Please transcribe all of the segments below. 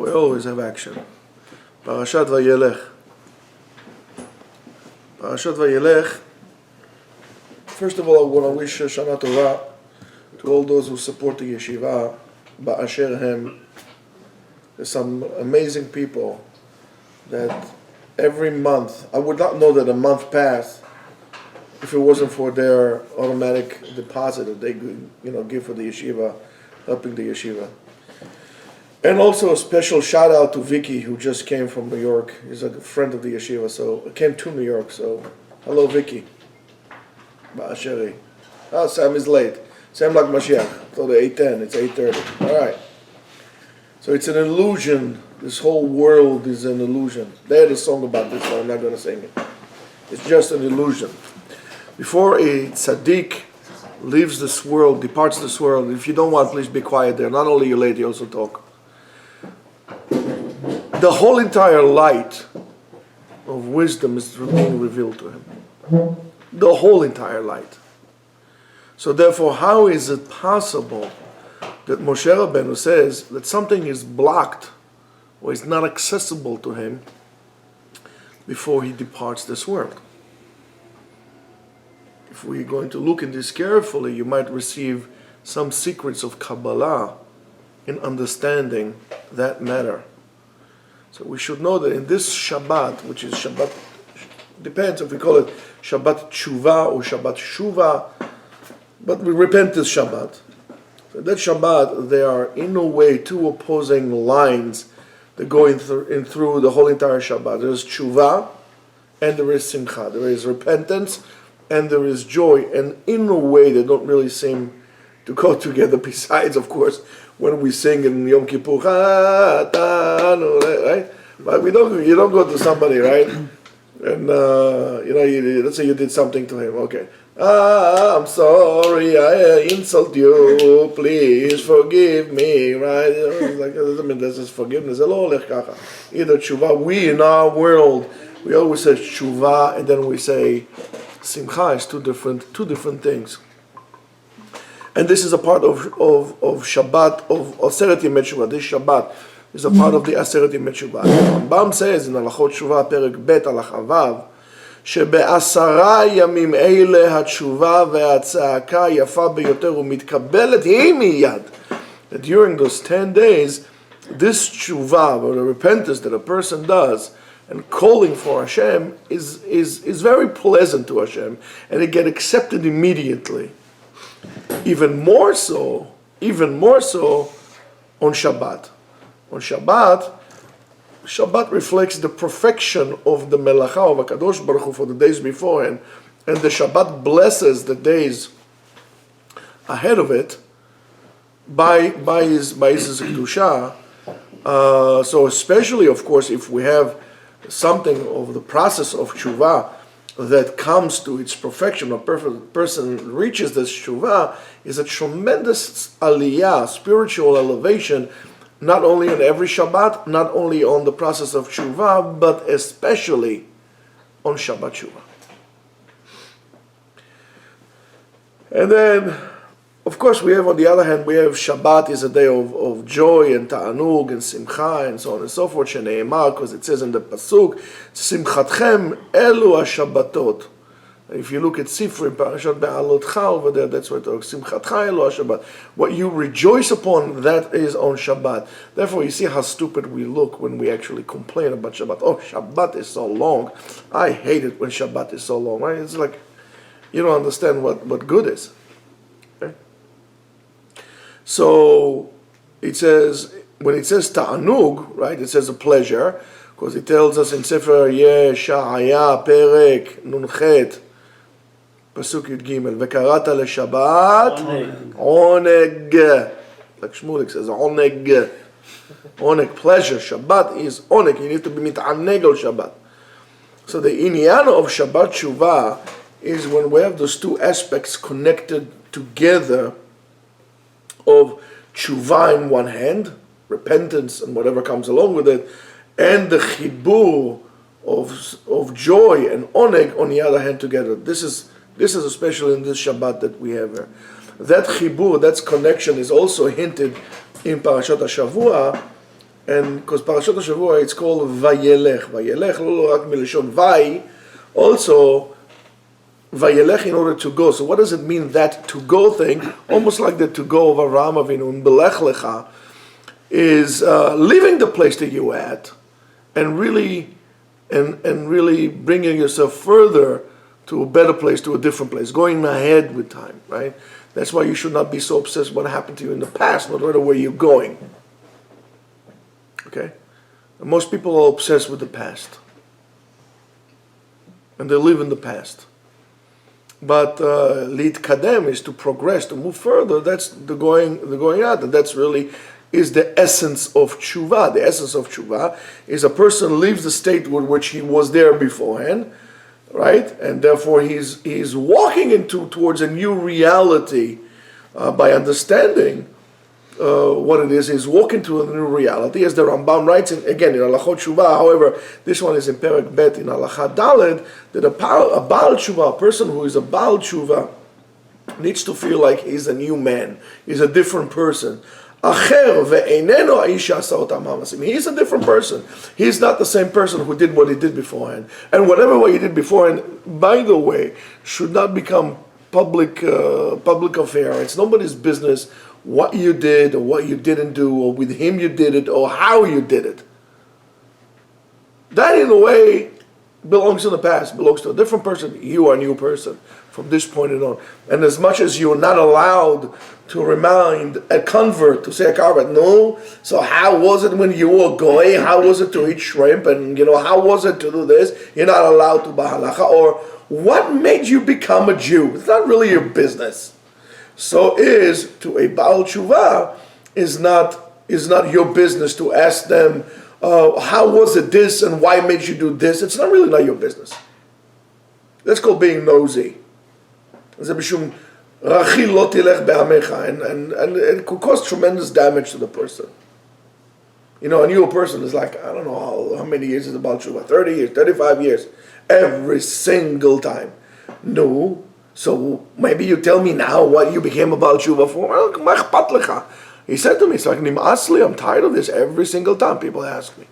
We always have action. Parashat Vayelech. Parashat Vayelech. First of all, I want to wish Shana Tova to all those who support the Yeshiva. Ba'asher Hem. There's some amazing people that every month, I would not know that a month passed if it wasn't for their automatic deposit that they give for the Yeshiva, helping the Yeshiva. And also a special shout out to Vicky, who just came from New York. He's a friend of the Yeshiva, so came to New York. So hello, Vicky. Ba'asheri. Oh, Sam is late. Sam like Mashiach. So the 8:10. It's 8:30. All right. So it's an illusion. This whole world is an illusion. They had a song about this, but I'm not going to sing it. It's just an illusion. Before a tzaddik leaves this world, departs this world, if you don't want, please be quiet there. Not only you late, you also talk. The whole entire light of wisdom is being revealed to him. The whole entire light. So therefore, how is it possible that Moshe Rabbeinu says that something is blocked or is not accessible to him before he departs this world? If we're going to look in this carefully, you might receive some secrets of Kabbalah in understanding that matter. So we should know that in this Shabbat, which is Shabbat, depends if we call it Shabbat Tshuva or Shabbat Shuva, but we repent this Shabbat. So that Shabbat, there are in a way two opposing lines that go in through the whole entire Shabbat. There is Tshuva and there is Simcha. There is repentance and there is joy. And in a way, they don't really seem to go together, besides, of course, when we sing in Yom Kippur, right? But you don't go to somebody, right? And, let's say you did something to him, okay. I'm sorry, I insult you, please forgive me, right? Like, I mean, this is forgiveness. Either tshuva, we in our world, we always say tshuva, and then we say simcha. Is two different things. And this is a part of Shabbat, of Aseret Yemei Teshuvah. This Shabbat is a part of the Aseret Yemei Teshuvah. Rambam says in Halachot Teshuvah, Perek Bet, Halacha Vav, שבעשרה ימים אלה התשובה והצעקה יפה ביותר ומתקבלת היא מיד. During those 10 days, this tshuva, or the repentance that a person does, and calling for Hashem, is very pleasant to Hashem, and it gets accepted immediately. Even more so on Shabbat. On Shabbat reflects the perfection of the melacha of HaKadosh Baruch Hu for the days beforehand, and the Shabbat blesses the days ahead of it by his kedusha. So especially, of course, if we have something of the process of tshuva that comes to its perfection, a person reaches this tshuva, is a tremendous aliyah, spiritual elevation, not only on every Shabbat, not only on the process of tshuva, but especially on Shabbat tshuva. And then, of course, we have, on the other hand, we have Shabbat is a day of joy and ta'anug and simcha and so on and so forth, shene'emar, because it says in the pasuk, simchatchem elu ha-shabbatot. If you look at Sifri, Parashat Be'alotcha over there, that's what it talks, simchatcha elu ha-shabbat. What you rejoice upon, that is on Shabbat. Therefore, you see how stupid we look when we actually complain about Shabbat. Oh, Shabbat is so long. I hate it when Shabbat is so long. Right? It's like, you don't understand what good is. So it says, when it says ta'anug, right, it says a pleasure, because it tells us in Sefer Yeshaya, Perek, Nunchet, Pasuk Yud Gimel, Vekarata leShabbat, Oneg. Like Shmulik says, Oneg. Oneg, pleasure. Shabbat is Oneg. You need to be mit'aneg al Shabbat. So the inyan of Shabbat Shuvah is when we have those two aspects connected together, of tshuva in one hand, repentance and whatever comes along with it, and the chibur of joy and oneg on the other hand together. This is especially in this Shabbat that we have here. That chibur, that connection is also hinted in Parashat HaShavua, and because Parashat Shavua, it's called Vayelech. Vayelech, lo rak milashon Vay, also Vayelech in order to go. So what does it mean, that to go thing? Almost like the to go of Avraham Avinu and Belech Lecha, is leaving the place that you're at and really bringing yourself further to a better place, to a different place, going ahead with time, right? That's why you should not be so obsessed with what happened to you in the past, but rather where you're going. Okay? And most people are obsessed with the past. And they live in the past. But Litkadem is to progress, to move further. That's the going out. And that's really is the essence of tshuva. The essence of tshuva is a person leaves the state with which he was there beforehand, right? And therefore he's walking towards a new reality by understanding what it is. He's walking to a new reality, as the Rambam writes again in Halachot Tshuva. However, this one is in Perek Bet in Halacha Daled, that a Baal Tshuva, a person who is a Baal Tshuva, needs to feel like he's a new man. He's a different person. He's a different person. He's not the same person who did what he did beforehand. And whatever what he did beforehand, by the way, should not become public affair. It's nobody's business what you did or what you didn't do, or with him you did it, or how you did it. That in a way belongs in the past, belongs to a different person. You are a new person from this point on. And as much as you're not allowed to remind a convert, to say a convert, no, so how was it when you were goy? How was it to eat shrimp? And how was it to do this? You're not allowed to bahalacha. Or what made you become a Jew? It's not really your business. So is to a Baal Tshuva is not your business to ask them, how was it this and why made you do this? It's not your business. That's called being nosy. And it could cause tremendous damage to the person. A new person is like, I don't know how many years is about Tshuva, 30 years, 35 years, every single time. No, so maybe you tell me now what you became about Tshuva for. He said to me, it's like, Nim'asli, I'm tired of this every single time people ask me.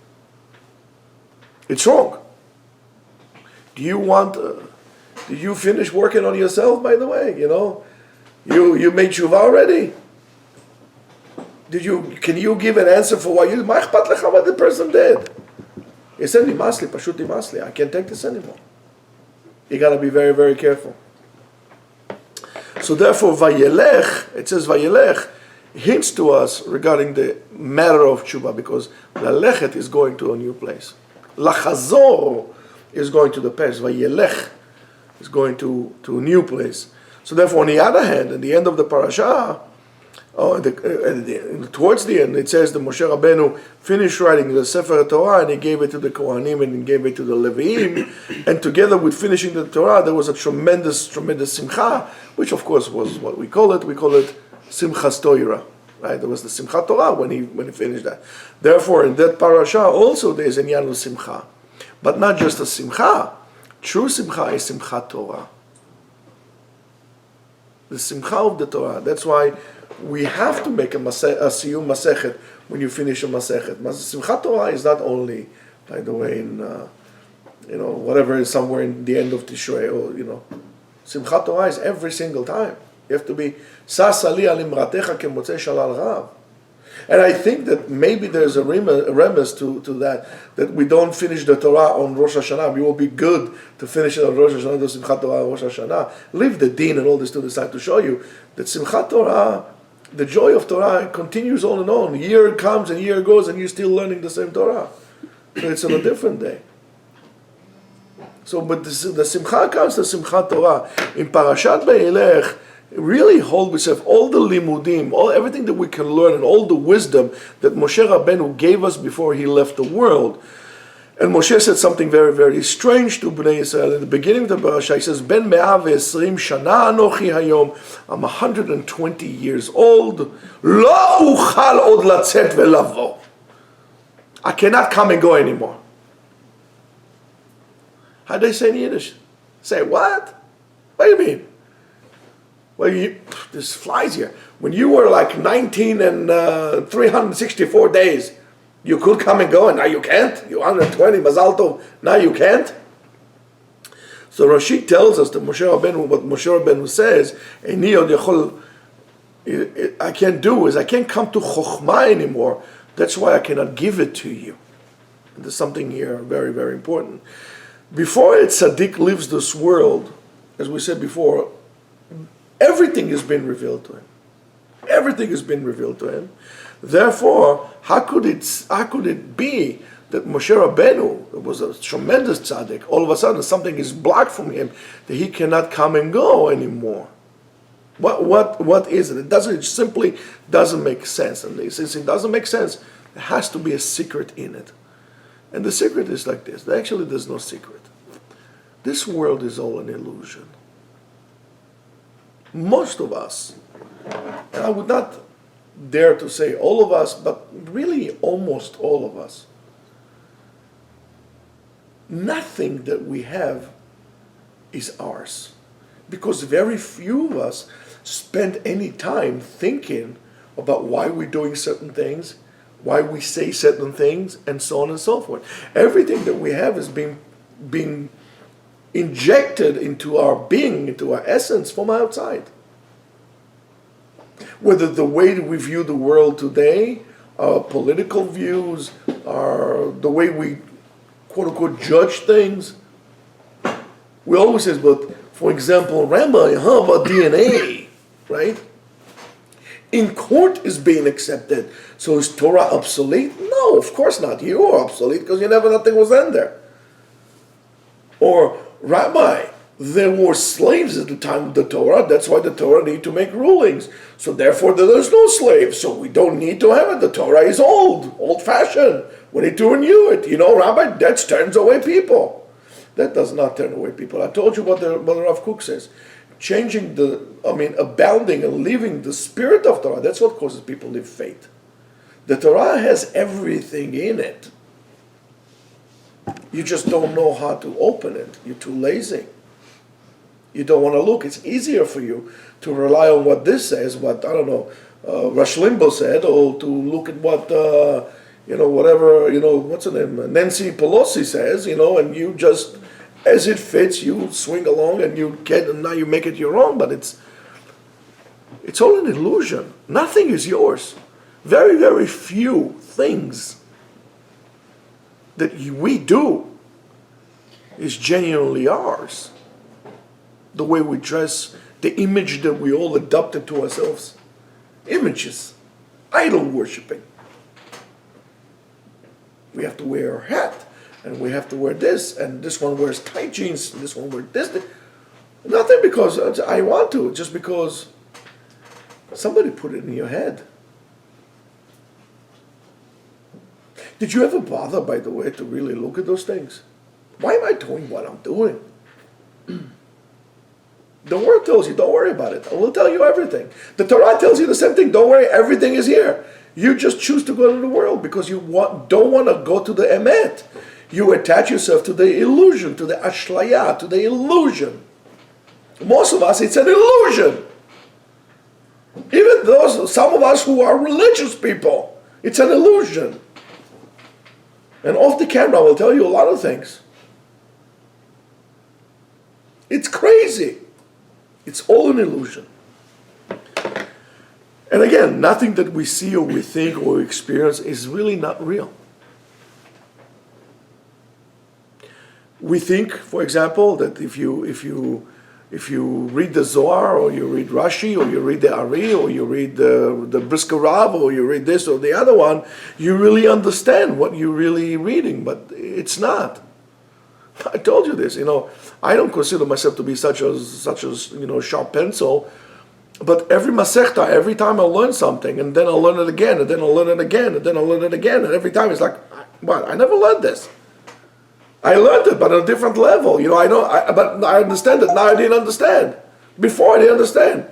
It's wrong. Did you finish working on yourself, by the way? You made tshuva already? Can you give an answer for what the person did? He said, Nimasli, pashut nimasli. I can't take this anymore. You got to be very, very careful. So therefore, Vayelech, it says Vayelech, hints to us regarding the matter of tshuva, because Lalechet is going to a new place. Lachazor is going to the past. Vayelech is going to a new place. So therefore, on the other hand, at the end of the parasha, towards the end, it says that Moshe Rabbeinu finished writing the Sefer Torah and he gave it to the Kohanim and he gave it to the Leviim. And together with finishing the Torah, there was a tremendous, tremendous simcha, which of course was what we call it. We call it Simchas Torah. Right? There was the Simchat Torah when he finished that. Therefore, in that parasha also there is an Inyan of Simcha. But not just a Simcha. True Simcha is Simchat Torah. The Simcha of the Torah. That's why we have to make a Siyum Masechet when you finish a Masechet. Simchat Torah is not only, by the way, in whatever is somewhere in the end of Tishrei, or Simchat Torah is every single time. You have to be Sasali alimratecha kemotzei shalal rav. And I think that maybe there's a remiss to that we don't finish the Torah on Rosh Hashanah. We will be good to finish it on Rosh Hashanah, do Simchat Torah on Rosh Hashanah. Leave the din and all this to the side to show you that Simchat Torah, the joy of Torah, continues on and on. Year comes and year goes and you're still learning the same Torah. So it's on a different day. So, but the Simcha comes to Simchat Torah. In Parashat Vayelech, really hold with yourself all the limudim, everything that we can learn, and all the wisdom that Moshe Rabbeinu gave us before he left the world. And Moshe said something very, very strange to Bnei Yisrael. In the beginning of the parasha, he says, Ben me'ah ve'esrim shana anochi hayom. I'm 120 years old. Lo uchal od latzet ve'lavo. I cannot come and go anymore. How do they say in Yiddish? Say, what? What do you mean? Well, this flies here. When you were like 19 and 364 days, You could come and go, and now you can't. You're 120, Mazal Tov, now you can't. So Rashi tells us that Moshe Rabbeinu, what Moshe Rabbeinu says, I can't do is I can't come to Chokhmah anymore. That's why I cannot give it to you. And there's something here very, very important. Before a tzaddik leaves this world, as we said before, everything has been revealed to him. Everything has been revealed to him. Therefore, how could it be that Moshe Rabbeinu, who was a tremendous tzaddik, all of a sudden something is blocked from him that he cannot come and go anymore? What is it? It simply doesn't make sense. And since it doesn't make sense, there has to be a secret in it. And the secret is like this. Actually, there's no secret. This world is all an illusion. Most of us, and I would not dare to say all of us, but really almost all of us, nothing that we have is ours. Because very few of us spend any time thinking about why we're doing certain things, why we say certain things, and so on and so forth. Everything that we have is being injected into our being, into our essence from outside. Whether the way we view the world today, our political views, the way we quote-unquote judge things. We always say, but for example, Rabbi, how about DNA, right? In court is being accepted. So is Torah obsolete? No, of course not. You are obsolete because nothing was in there. Or, Rabbi, there were slaves at the time of the Torah. That's why the Torah need to make rulings. So therefore there's no slaves. So we don't need to have it. The Torah is old-fashioned. We need to renew it. Rabbi, that turns away people. That does not turn away people. I told you what the Rav Kook says. Abounding and leaving the spirit of Torah, that's what causes people to leave faith. The Torah has everything in it. You just don't know how to open it. You're too lazy. You don't want to look. It's easier for you to rely on what this says, what, Rush Limbaugh said, or to look at what, what's her name, Nancy Pelosi says, and you just, as it fits, you swing along and now you make it your own, but it's all an illusion. Nothing is yours. Very, very few things that we do is genuinely ours. The way we dress, the image that we all adopted to ourselves. Images. Idol worshipping. We have to wear a hat, and we have to wear this, and this one wears tight jeans, and this one wears this. Nothing because I want to, just because somebody put it in your head. Did you ever bother, by the way, to really look at those things? Why am I doing what I'm doing? The Word tells you, don't worry about it. I will tell you everything. The Torah tells you the same thing. Don't worry, everything is here. You just choose to go to the world because you don't want to go to the emet. You attach yourself to the illusion, to the ashlaya, to the illusion. Most of us, it's an illusion. Even some of us who are religious people, it's an illusion. And off the camera, I will tell you a lot of things. It's crazy. It's all an illusion. And again, nothing that we see or we think or we experience is really not real. We think, for example, that if you read the Zohar, or you read Rashi, or you read the Ari, or you read the Brisker Rav, or you read this or the other one, you really understand what you're really reading, but it's not. I told you this, I don't consider myself to be such a sharp pencil, but every Masechta, every time I learn something, and then I'll learn it again, and then I'll learn it again, and then I'll learn it again, and every time it's like, what? I never learned this. I learned it, but on a different level. But I understand it. Now I didn't understand. Before I didn't understand.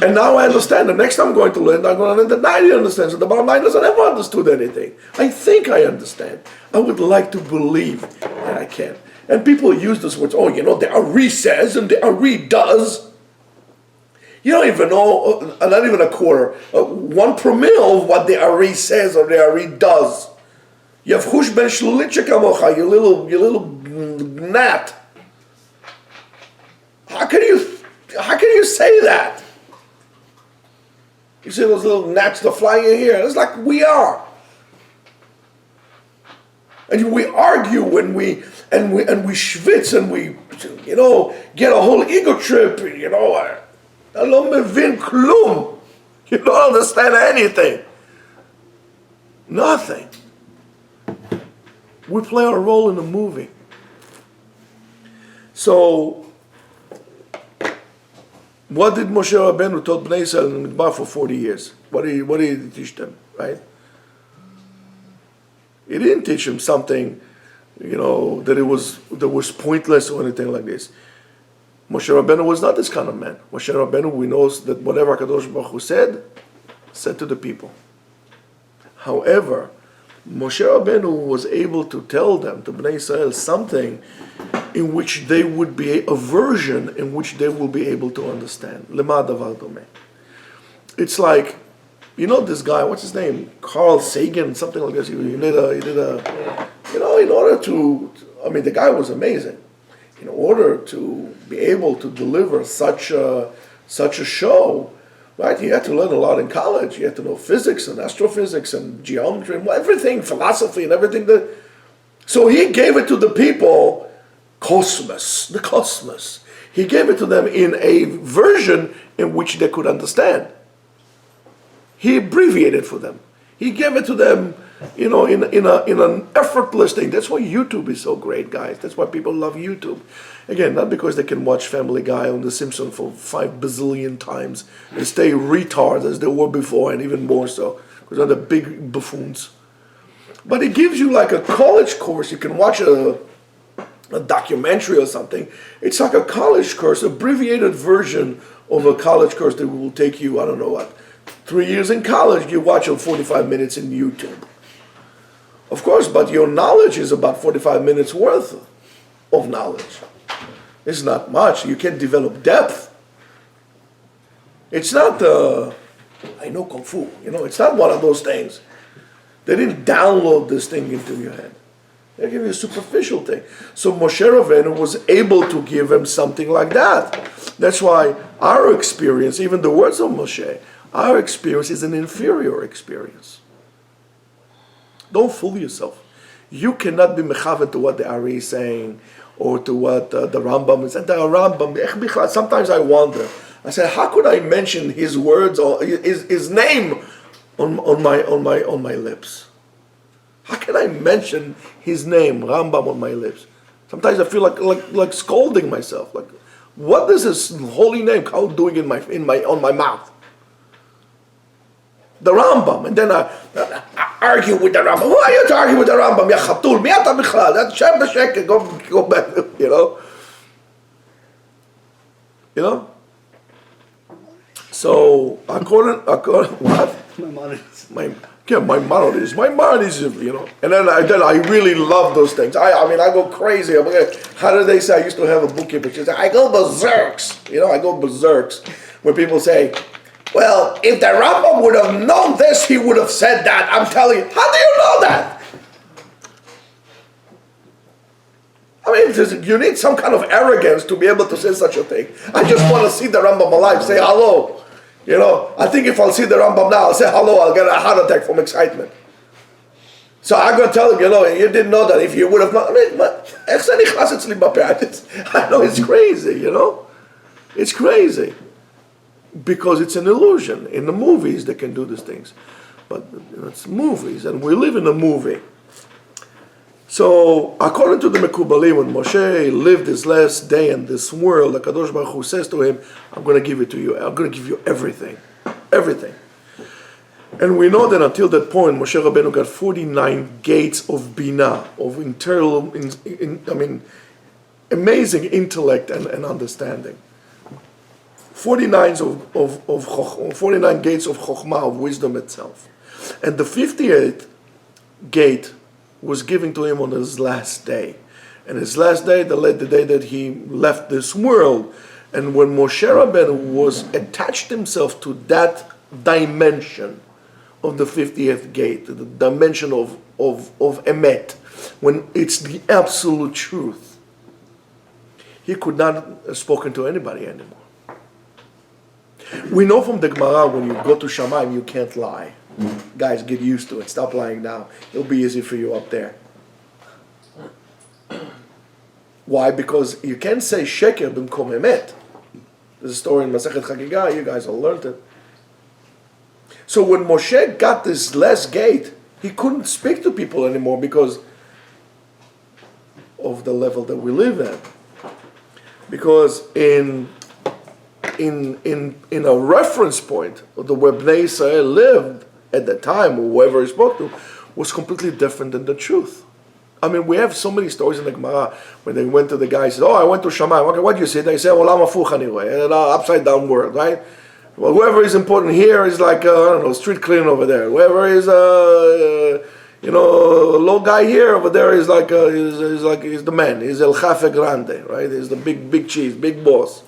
And now I understand. The next time I'm going to learn, I'm going to learn that now I didn't understand. So the bottom line is I never understood anything. I think I understand. I would like to believe that I can. And people use this words, the Ari says and the Ari does. You don't even know, not even a quarter, 1 promille of what the Ari says or the Ari does. You have Chush ben Shlulitcha kamocha, you little gnat. How can you say that? You see those little gnats that fly in here? It's like we are. And we argue and we schwitz and we, get a whole ego trip, I don't mevin klum. You don't understand anything. Nothing. We play our role in a movie. So, what did Moshe Rabbeinu taught Bnei Israel in Midbar for 40 years? What did he teach them, right? He didn't teach them something, that was pointless or anything like this. Moshe Rabbeinu was not this kind of man. Moshe Rabbeinu, we know that whatever HaKadosh Baruch Hu said to the people. However, Moshe Rabbeinu was able to tell them, to Bnei Israel, something in which they would be a version in which they will be able to understand. Lema davar domeh. It's like, this guy, what's his name? Carl Sagan, something like this. He did a in order to, the guy was amazing. In order to be able to deliver such a show, right? He had to learn a lot in college. He had to know physics and astrophysics and geometry and everything, philosophy and everything. So he gave it to the people, the cosmos. He gave it to them in a version in which they could understand. He abbreviated for them. He gave it to them, in an effortless thing. That's why YouTube is so great, guys. That's why people love YouTube. Again, not because they can watch Family Guy on The Simpsons for 5 bazillion times and stay retards as they were before, and even more so, because they're the big buffoons. But it gives you like a college course. You can watch a documentary or something. It's like a college course, abbreviated version of a college course that will take you, 3 years in college. You watch 45 minutes in YouTube. Of course, but your knowledge is about 45 minutes worth of knowledge. It's not much. You can't develop depth. It's not I know Kung Fu. It's not one of those things. They didn't download this thing into your head. They give you a superficial thing. So Moshe Rabbeinu was able to give him something like that. That's why our experience, even the words of Moshe, our experience is an inferior experience. Don't fool yourself. You cannot be mechavet to what the Ari is saying or to what the Rambam is. And the Rambam, sometimes I wonder. I said, how could I mention his words or his name on my lips? How can I mention his name, Rambam, on my lips? Sometimes I feel like scolding myself. Like, what is his holy name doing on my mouth? The Rambam, and then I argue with the Rambam. Who are you to argue with the Rambam? Ya chatul, mi ata bichlal? That's shem b'sheket. Go back. So according what? My motto is, and then I really love those things. I go crazy. How do they say? I used to have a bookkeeper. She said, I go berserks. I go berserks when people say, well, if the Rambam would have known this, he would have said that. I'm telling you. How do you know that? You need some kind of arrogance to be able to say such a thing. I just want to see the Rambam alive, say hello. I think if I'll see the Rambam now, I'll say hello, I'll get a heart attack from excitement. So I'm going to tell him, you didn't know that. If you would have known, I know it's crazy, It's crazy. Because it's an illusion. In the movies, they can do these things. But it's movies, and we live in a movie. So, according to the Mekubalim, when Moshe lived his last day in this world, the Kadosh Baruch Hu says to him, I'm going to give it to you. I'm going to give you everything. Everything. And we know that until that point, Moshe Rabbeinu got 49 gates of Binah, of internal, amazing intellect and understanding. 49 gates of Chokhmah, of wisdom itself. And the 58th gate was given to him on his last day. And his last day, the day that he left this world, And when Moshe Rabbeinu was attached himself to that dimension of the 50th gate, the dimension of emet, when it's the absolute truth, he could not have spoken to anybody anymore. We know from the Gemara, when you go to Shamayim, you can't lie. Guys, get used to it. Stop lying now. It'll be easy for you up there. Why? Because you can't say sheker b'mkom emet. There's a story in Masechet Chagigah. You guys all learned it. So when Moshe got this last gate, he couldn't speak to people anymore because of the level that we live at. Because in a reference point, the where Bnei Israel lived at the time, whoever he spoke to, was completely different than the truth. I mean, we have so many stories in the Gemara when they went to the guy and said, "Oh, I went to Shamayim." Okay, what do you say? They say, "Olam hafuch anyway," an upside down world, right? Well, whoever is important here is like I don't know, street cleaning over there. Whoever is low guy here over there is like he's the man. He's El Jefe Grande, right? He's the big cheese, big boss.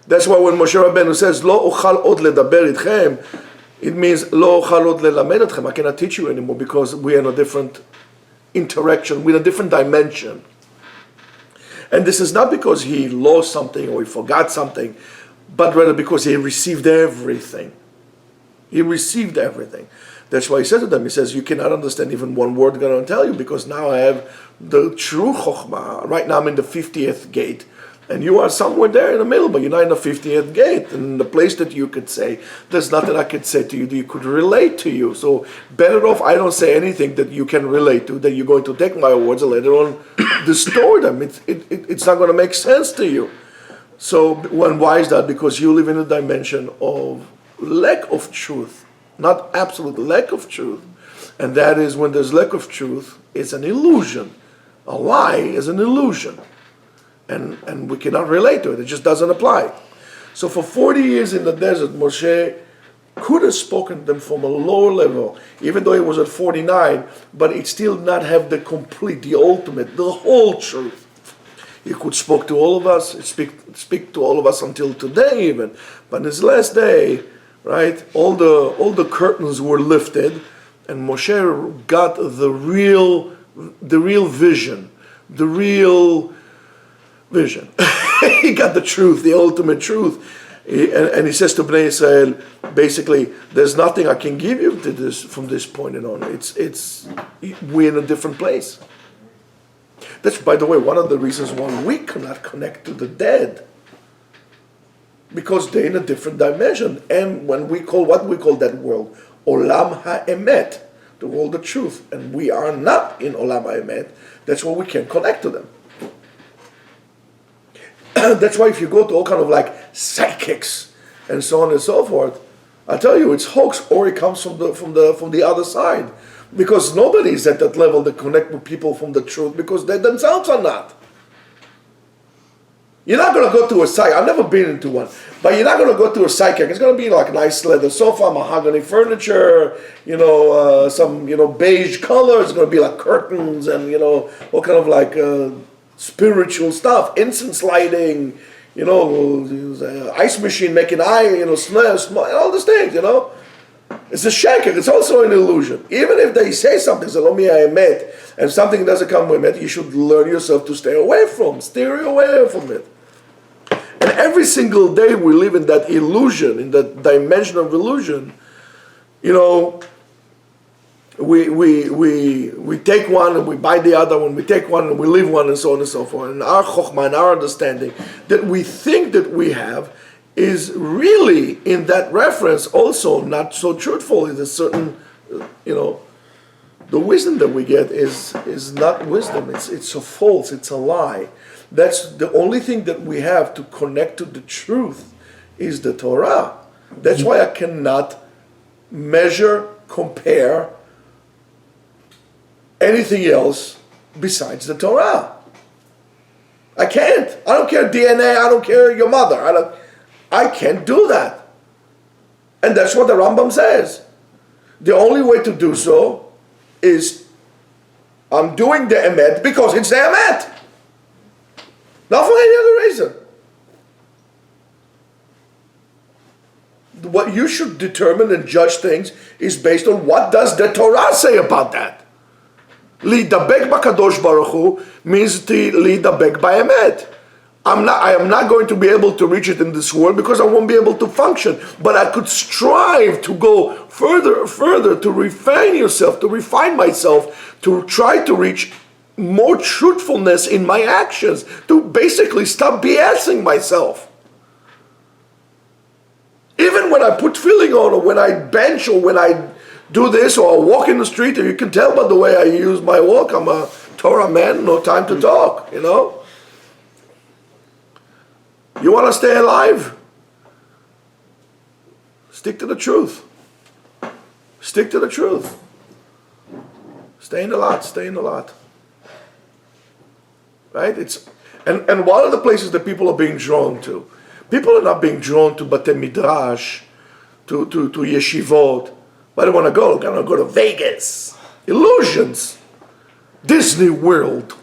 That's why when Moshe Rabbeinu says Lo ochal od ledaber itchem, it means Lo ochal od lelamed etchem. I cannot teach you anymore because we are in a different interaction, we're in a different dimension. And this is not because he lost something or he forgot something, but rather because he received everything. He received everything. That's why he said to them, he says, you cannot understand even one word I'm going to tell you because now I have the true chokhmah. Right now I'm in the 50th gate. And you are somewhere there in the middle, but you're not in the 50th gate. And the place that you could say, there's nothing I could say to you that you could relate to you. So better off I don't say anything that you can relate to, that you're going to take my words and later on distort them. It's not going to make sense to you. So why is that? Because you live in a dimension of lack of truth, not absolute lack of truth. And that is when there's lack of truth, it's an illusion. A lie is an illusion. And we cannot relate to it. It just doesn't apply. So for 40 years in the desert, Moshe could have spoken to them from a lower level, even though he was at 49, but it still not have the complete, the ultimate, the whole truth. He could speak to all of us, speak to all of us until today even. But in his last day, right, all the curtains were lifted, and Moshe got the real vision, the real vision. He got the truth, the ultimate truth. And he says to Bnei Israel, basically, there's nothing I can give you to this from this point on. We're in a different place. That's, by the way, one of the reasons why we cannot connect to the dead. Because they're in a different dimension. And when we call that world, Olam HaEmet, the world of truth, and we are not in Olam HaEmet, that's why we can't connect to them. That's why if you go to all kind of like psychics and so on and so forth, I tell you it's hoax or it comes from the other side, because nobody is at that level to connect with people from the truth because they themselves are not. You're not going to go to a psychic. I've never been into one, but you're not going to go to a psychic. It's going to be like nice leather sofa, mahogany furniture, some beige color. It's going to be like curtains and all kind of like spiritual stuff, incense lighting, ice machine making smell, all these things, It's a shaker, it's also an illusion. Even if they say something, Salomi Emet, and something doesn't come with it, you should learn yourself to stay away from it. And every single day we live in that illusion, in that dimension of illusion, we take one and we buy the other one, we take one and we leave one, and so on and so forth. And our chokhmah and our understanding that we think that we have is really in that reference also not so truthful. There's a certain, the wisdom that we get is not wisdom. It's a false, it's a lie. That's the only thing that we have to connect to the truth is the Torah. That's why I cannot measure, compare anything else besides the Torah. I can't. I don't care DNA. I don't care your mother. I can't do that. And that's what the Rambam says. The only way to do so is I'm doing the emet because it's the emet. Not for any other reason. you should determine and judge things is based on what does the Torah say about that. Lidabek b'kadosh baruch hu means to lidabek b'emet. I am not going to be able to reach it in this world because I won't be able to function. But I could strive to go further, to refine myself, to try to reach more truthfulness in my actions, to basically stop BSing myself. Even when I put filling on, or when I bench, or when I do this, or I walk in the street, and you can tell by the way I use my walk, I'm a Torah man, no time to talk, you know. You want to stay alive? Stick to the truth. Stick to the truth. Stay in the lot. Right? And one of the places that people are being drawn to. People are not being drawn to Bate Midrash, to Yeshivot. Where do they want to go? They're going to go to Vegas. Illusions. Disney World.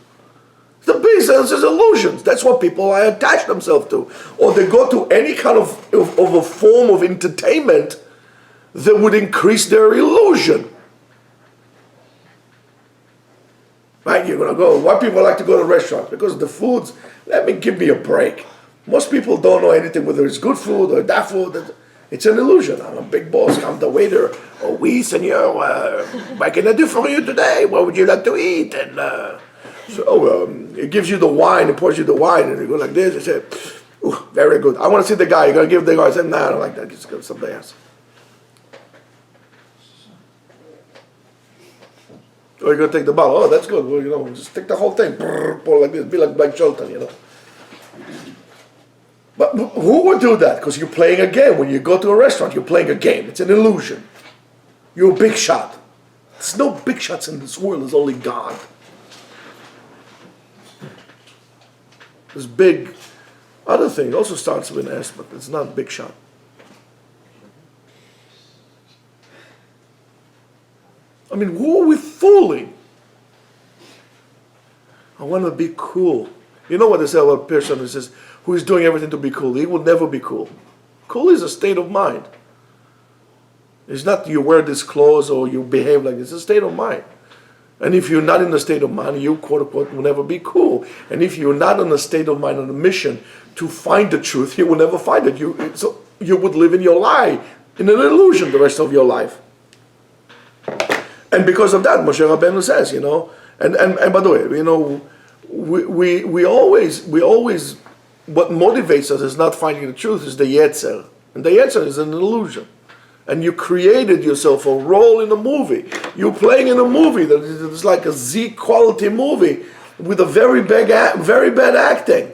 The business is illusions. That's what people attach themselves to. Or they go to any kind of a form of entertainment that would increase their illusion. Right? You're going to go. Why people like to go to restaurants? Because the foods, give me a break. Most people don't know anything, whether it's good food or that food. It's an illusion. I'm a big boss. I'm the waiter. Oh, oui, senor. What can I do for you today? What would you like to eat? And it gives you the wine. It pours you the wine, and you go like this. You say, "Ooh, very good. I want to see the guy." You're going to give the guy. I said, "Nah, I don't like that. Just go to somebody else." Or you're going to take the bottle. Oh, that's good. Well, just take the whole thing. Pour like this. Be like Blake Shelton, But who would do that? Because you're playing a game. When you go to a restaurant, you're playing a game. It's an illusion. You're a big shot. There's no big shots in this world. There's only God. This big other thing also starts with an S, but it's not a big shot. I mean, who are we fooling? I want to be cool. You know what they say about a person who says, who is doing everything to be cool? He will never be cool. Cool is a state of mind. It's not you wear this clothes or you behave like this. It's a state of mind. And if you're not in a state of mind, you, quote unquote, will never be cool. And if you're not in a state of mind, on a mission to find the truth, you will never find it. So you would live in your lie, in an illusion the rest of your life. And because of that, Moshe Rabbeinu says, and by the way, we always, what motivates us is not finding the truth, is the Yetzer. And the Yetzer is an illusion. And you created yourself a role in a movie. You're playing in a movie that is like a Z quality movie with a very bad acting.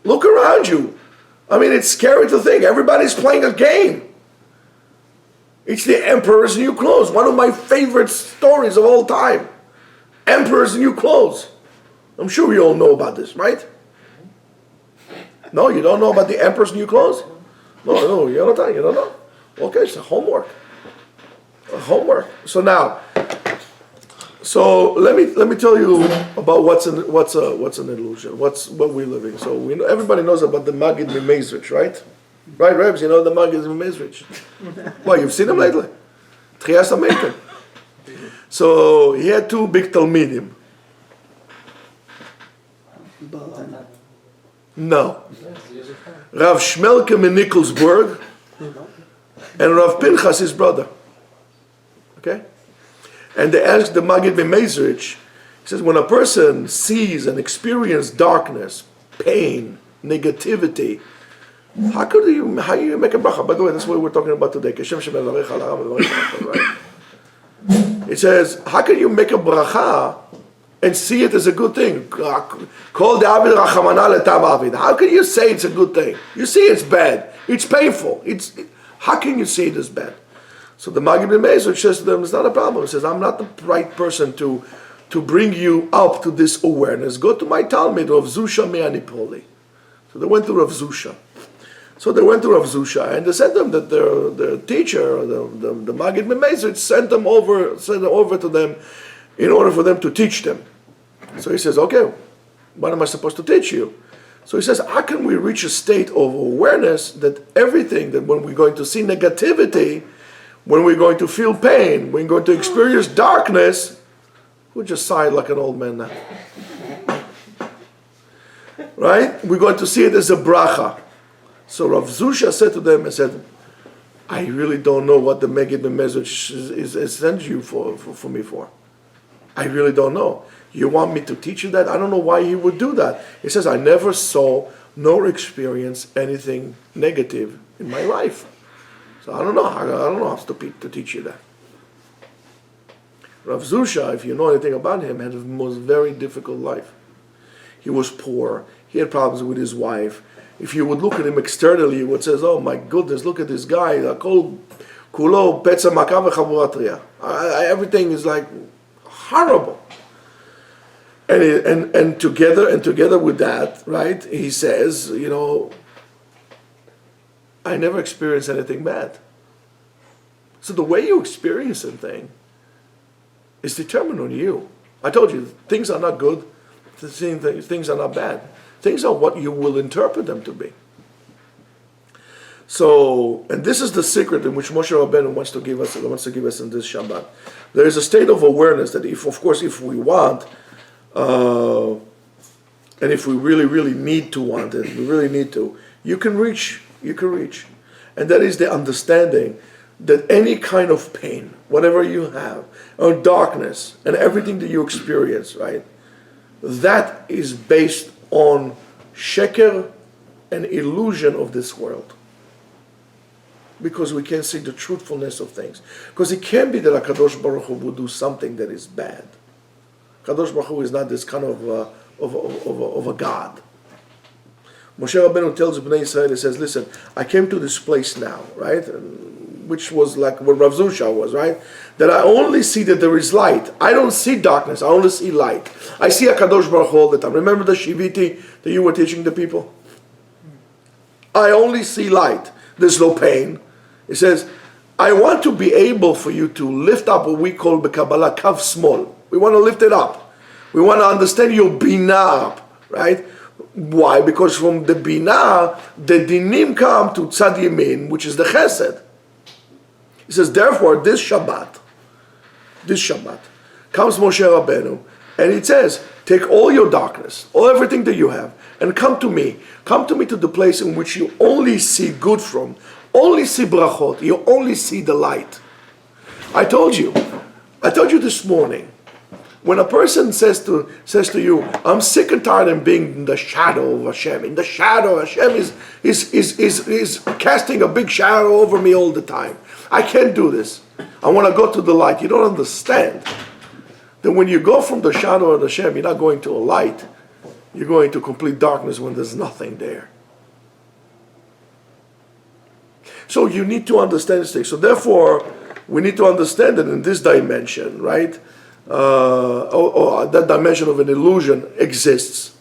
Look around you. I mean, it's scary to think. Everybody's playing a game. It's the Emperor's New Clothes. One of my favorite stories of all time. Emperor's New Clothes. I'm sure you all know about this, right? No, you don't know about the Emperor's New Clothes? No, you don't know. Okay, it's a homework. So now, let me tell you about what's an illusion. What we're living. So everybody knows about the Maggid Mimezrich, right? Right, Rebs, you know the Maggid Mimezrich. Well, you've seen him lately. Trias Amekim. So he had two big Talmidim. No. Rav Shmelkem in Nikolsburg and Rav Pinchas, his brother. Okay? And they asked the Maggid Mimezrich, he says, when a person sees and experiences darkness, pain, negativity, how do you make a bracha? By the way, that's what we're talking about today. Right? It says, how can you make a bracha and see it as a good thing? Call the Avid Rachamana Letav Avid. How can you say it's a good thing? You see it's bad. It's painful. How can you say it is bad? So the Maggid Mimezrich says to them, it's not a problem. He says, I'm not the right person to bring you up to this awareness. Go to my Talmud, Rav Zusha Me'anipoli. So they went to Rav Zusha. And they sent them that their teacher, the Maggid Mimezrich, sent them over to them in order for them to teach them. So he says, okay, what am I supposed to teach you? So he says, how can we reach a state of awareness that everything, that when we're going to see negativity, when we're going to feel pain, when we're going to experience darkness, we'll just sigh like an old man now. Right? We're going to see it as a bracha. So Rav Zusha said to them and said, I really don't know what the Megid message is sent you for me for. I really don't know. You want me to teach you that? I don't know why he would do that. He says, I never saw nor experienced anything negative in my life. So I don't know how to teach you that. Rav Zusha, if you know anything about him, had a most very difficult life. He was poor. He had problems with his wife. If you would look at him externally, you would say, oh my goodness, look at this guy. Everything is like horrible. And together with that, right, he says, I never experienced anything bad. So the way you experience something is determined on you. I told you, things are not good, things are not bad. Things are what you will interpret them to be. So, and this is the secret in which Moshe Rabbeinu wants to give us in this Shabbat. There is a state of awareness that if we want, and if we really need to want it, we really need to, you can reach. And that is the understanding that any kind of pain, whatever you have, or darkness, and everything that you experience, right, that is based on sheker and illusion of this world. Because we can't see the truthfulness of things. Because it can be that HaKadosh Baruch Hu will do something that is bad. HaKadosh Baruch Hu is not this kind of a God. Moshe Rabbeinu tells Bnei Israel, he says, listen, I came to this place now, right? Which was like what Rav Zusha was, right? That I only see that there is light. I don't see darkness, I only see light. I see HaKadosh Baruch Hu all the time. Remember the Shiviti that you were teaching the people? I only see light. There's no pain. He says, I want to be able for you to lift up what we call B'Kabbalah kav small. We want to lift it up. We want to understand your Binah up, right? Why? Because from the Binah, the Dinim come to Tzad Yamin, which is the Chesed. He says, therefore, this Shabbat, comes Moshe Rabbeinu, and it says, take all your darkness, everything that you have, and come to me. Come to me to the place in which you only see good from, only see brachot, you only see the light. I told you this morning, when a person says to you, I'm sick and tired of being in the shadow of Hashem. In the shadow, Hashem is casting a big shadow over me all the time. I can't do this. I want to go to the light. You don't understand that when you go from the shadow of Hashem, you're not going to a light. You're going to complete darkness when there's nothing there. So you need to understand this thing. So therefore, we need to understand that in this dimension, right? That dimension of an illusion exists,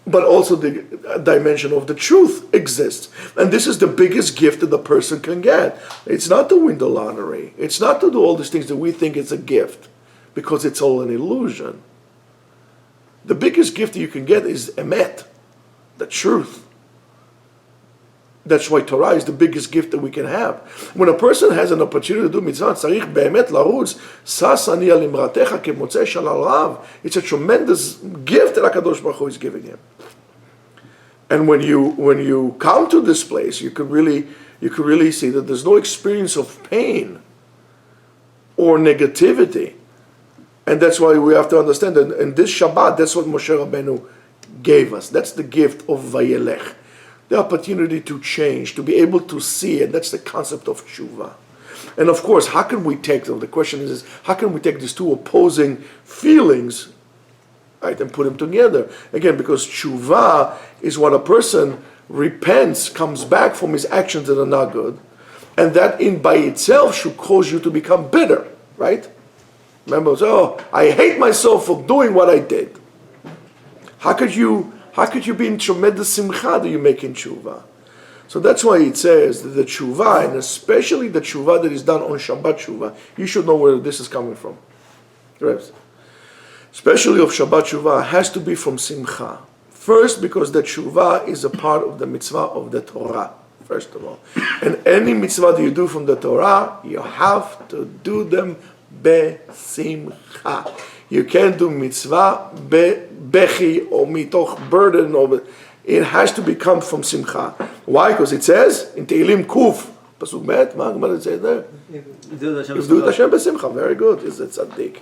but also the dimension of the truth exists. And this is the biggest gift that the person can get. It's not to win the lottery. It's not to do all these things that we think it's a gift, because it's all an illusion. The biggest gift that you can get is emet, the truth. That's why Torah is the biggest gift that we can have. When a person has an opportunity to do mitzvah, tzarich be'emet larutz, sas ani al imratecha kemotzei shalal rav. It's a tremendous gift that HaKadosh Baruch Hu is giving him. And when you come to this place, you can really see that there's no experience of pain or negativity. And that's why we have to understand that in this Shabbat, that's what Moshe Rabbeinu gave us. That's the gift of Vayelech. The opportunity to change, to be able to see it. That's the concept of tshuva. And of course, how can we take them? The question is, how can we take these two opposing feelings, right, and put them together? Again, because tshuva is when a person repents, comes back from his actions that are not good, and that in by itself should cause you to become bitter, right? Remember, I hate myself for doing what I did. How could you be in tremendous simcha that you make in tshuva? So that's why it says that the tshuva, and especially the tshuva that is done on Shabbat tshuva, you should know where this is coming from. Right? Especially of Shabbat tshuva, has to be from simcha, First, because the tshuva is a part of the mitzvah of the Torah, first of all. And any mitzvah that you do from the Torah, you have to do them besimcha. You can't do mitzvah bechi or mitoch burden. It has to become from simcha. Why? Because it says in Tehillim Kuf, Pasuk Bet, what does it say there? Do it Hashem besimcha. Very good. Is it tzaddik?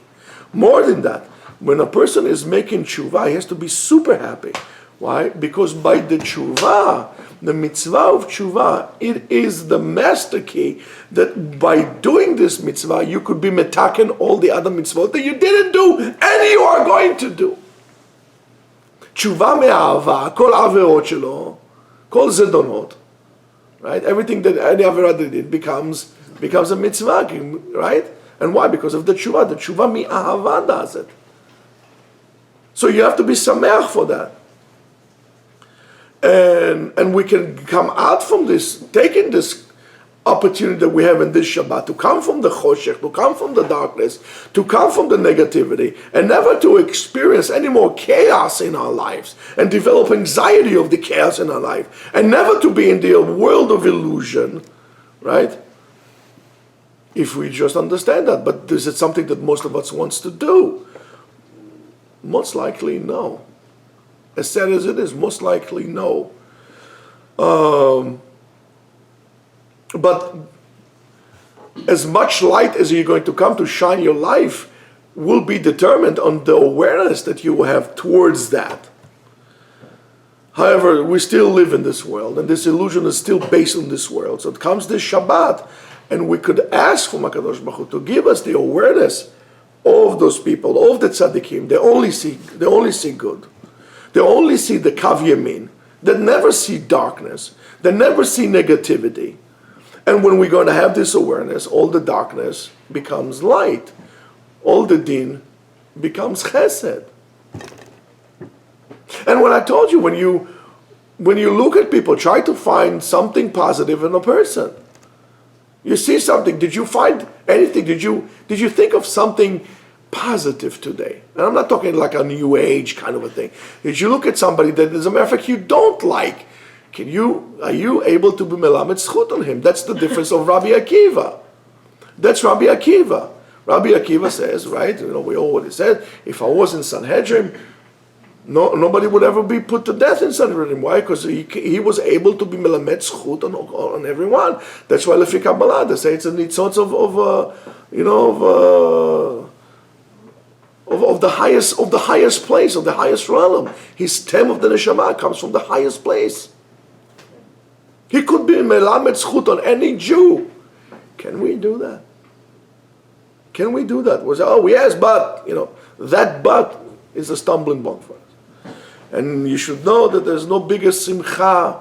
More than that, when a person is making tshuva, he has to be super happy. Why? Because by the tshuva, the mitzvah of tshuva, it is the master key that by doing this mitzvah, you could be metaken all the other mitzvot that you didn't do and you are going to do. Tshuva me'ahava, kol averot shelo, kol zedonot, right? Everything that any averah did becomes a mitzvah, right? And why? Because of the tshuva. The tshuva me'ahava does it. So you have to be sameach for that. And we can come out from this, taking this opportunity that we have in this Shabbat, to come from the choshech, to come from the darkness, to come from the negativity, and never to experience any more chaos in our lives, and develop anxiety of the chaos in our life, and never to be in the world of illusion, right? If we just understand that. But is it something that most of us wants to do? Most likely, no. As sad as it is, most likely no. But as much light as you're going to come to shine your life will be determined on the awareness that you will have towards that. However, we still live in this world, and this illusion is still based on this world. So it comes this Shabbat, and we could ask from HaKadosh Baruch Hu to give us the awareness of those people, of the tzaddikim. They only see good. They only see the kav yamin. They never see darkness. They never see negativity. And when we're going to have this awareness, all the darkness becomes light. All the din becomes chesed. And when I told you, when you look at people, try to find something positive in a person. You see something. Did you find anything? Did you think of something positive today? And I'm not talking like a new age kind of a thing. Did you look at somebody that, as a matter of fact, you don't like? Are you able to be melamed zchut on him? That's the difference of Rabbi Akiva. That's Rabbi Akiva. Rabbi Akiva says, right? We already said, if I was in Sanhedrin, nobody would ever be put to death in Sanhedrin. Why? Because he was able to be melamed zchut on everyone. That's why Lefi Kabbalah, they say it's a nitzotz of the highest place, of the highest realm. His stem of the neshama comes from the highest place. He could be melamed zchut on any Jew. Can we do that? Can we do that? We say, oh yes, but that but is a stumbling block for us. And you should know that there's no bigger simcha.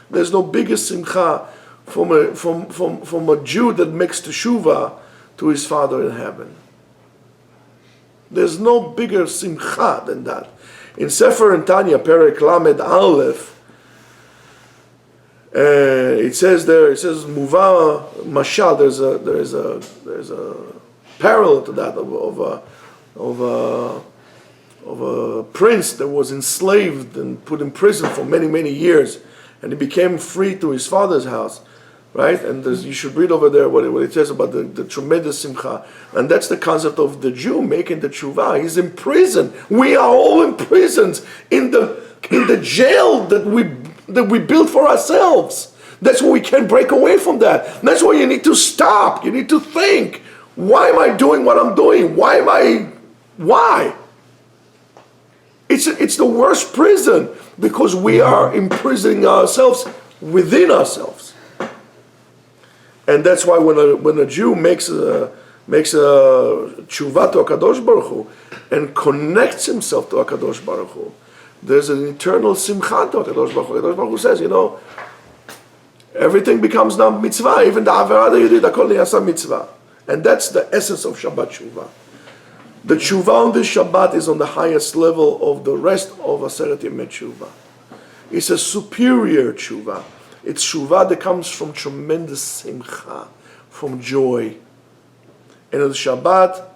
There's no bigger simcha from a Jew that makes teshuvah to his Father in heaven. There's no bigger simcha than that. In Sefer and Tanya, Perek Lamed Aleph, it says Muva Mashal. There's a parallel to that of a prince that was enslaved and put in prison for many years, and he became free to his father's house. Right? And you should read over there what it says about the tremendous simcha. And that's the concept of the Jew making the tshuva. He's in prison. We are all imprisoned in the jail that we built for ourselves. That's why we can't break away from that. That's why you need to stop. You need to think. Why am I doing what I'm doing? Why? It's the worst prison because we are imprisoning ourselves within ourselves. And that's why when a Jew makes a tshuva to HaKadosh Baruch Hu and connects himself to HaKadosh Baruch Hu, there's an eternal simcha to HaKadosh Baruch Hu. HaKadosh Baruch Hu says, everything becomes now mitzvah, even the averah that you did, hakol niyasa mitzvah. And that's the essence of Shabbat tshuva. The tshuva on this Shabbat is on the highest level of the rest of Aseret Yemei Tshuva. It's a superior tshuva. It's tshuva that comes from tremendous simcha, from joy. And in this Shabbat,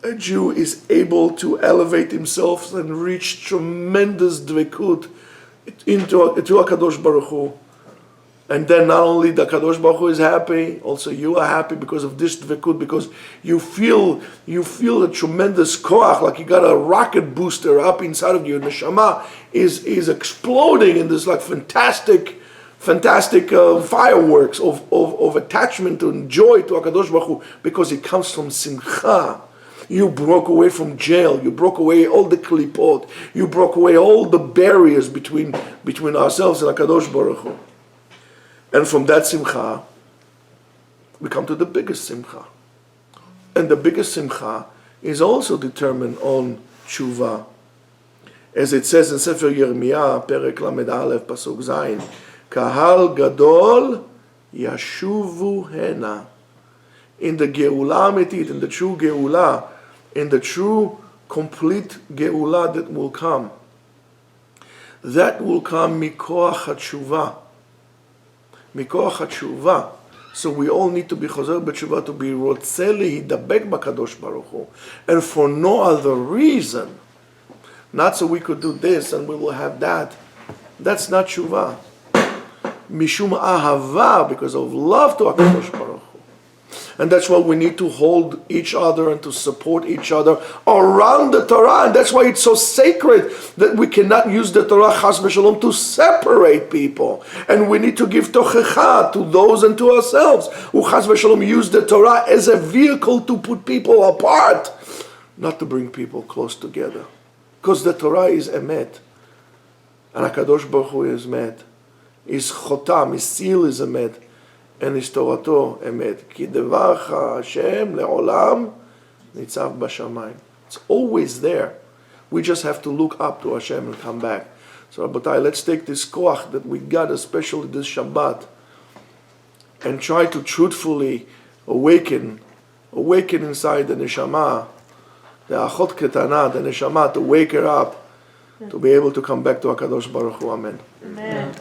a Jew is able to elevate himself and reach tremendous dvekut into HaKadosh Baruch Hu. And then not only the Kadosh Baruch Hu is happy, also you are happy because of this dvekut, because you feel a tremendous koach, like you got a rocket booster up inside of you. Neshama is exploding in this like fantastic fireworks of attachment and joy to HaKadosh Baruch Hu, because it comes from simcha. You broke away from jail. You broke away all the klipot. You broke away all the barriers between ourselves and HaKadosh Baruch Hu. And from that simcha, we come to the biggest simcha. And the biggest simcha is also determined on tshuva. As it says in Sefer Yirmiyah, Perek Lamed Aleph, Pasuk Zayin, Kahal Gadol Yashuvu Hena. In the Geula Ametit, in the true Geula, in the true complete Geula that will come mikoach hatshuva. Mikoach hatshuva. So we all need to be chozer b'tshuva, to be rotzeh lehidabek b'kadosh Baruch Hu, and for no other reason. Not so we could do this and we will have that. That's not tshuva. Mishum ahava, because of love to HaKadosh Baruch Hu. And that's why we need to hold each other and to support each other around the Torah. And that's why it's so sacred that we cannot use the Torah, chas v'shalom, to separate people. And we need to give tochecha to those and to ourselves who, chas v'shalom, use the Torah as a vehicle to put people apart, not to bring people close together. Because the Torah is emet. And HaKadosh Baruch Hu is emet. His chotam, his seal is emet. And his Torato emet. Ki devarcha Hashem le'olam nitzav b'shamayim. It's always there. We just have to look up to Hashem and come back. So Rabotai, let's take this koach that we got, especially this Shabbat, and try to truthfully awaken inside the neshama, the achot ketana, the neshama, to wake her up, to be able to come back to HaKadosh Baruch Hu. Amen. Amen.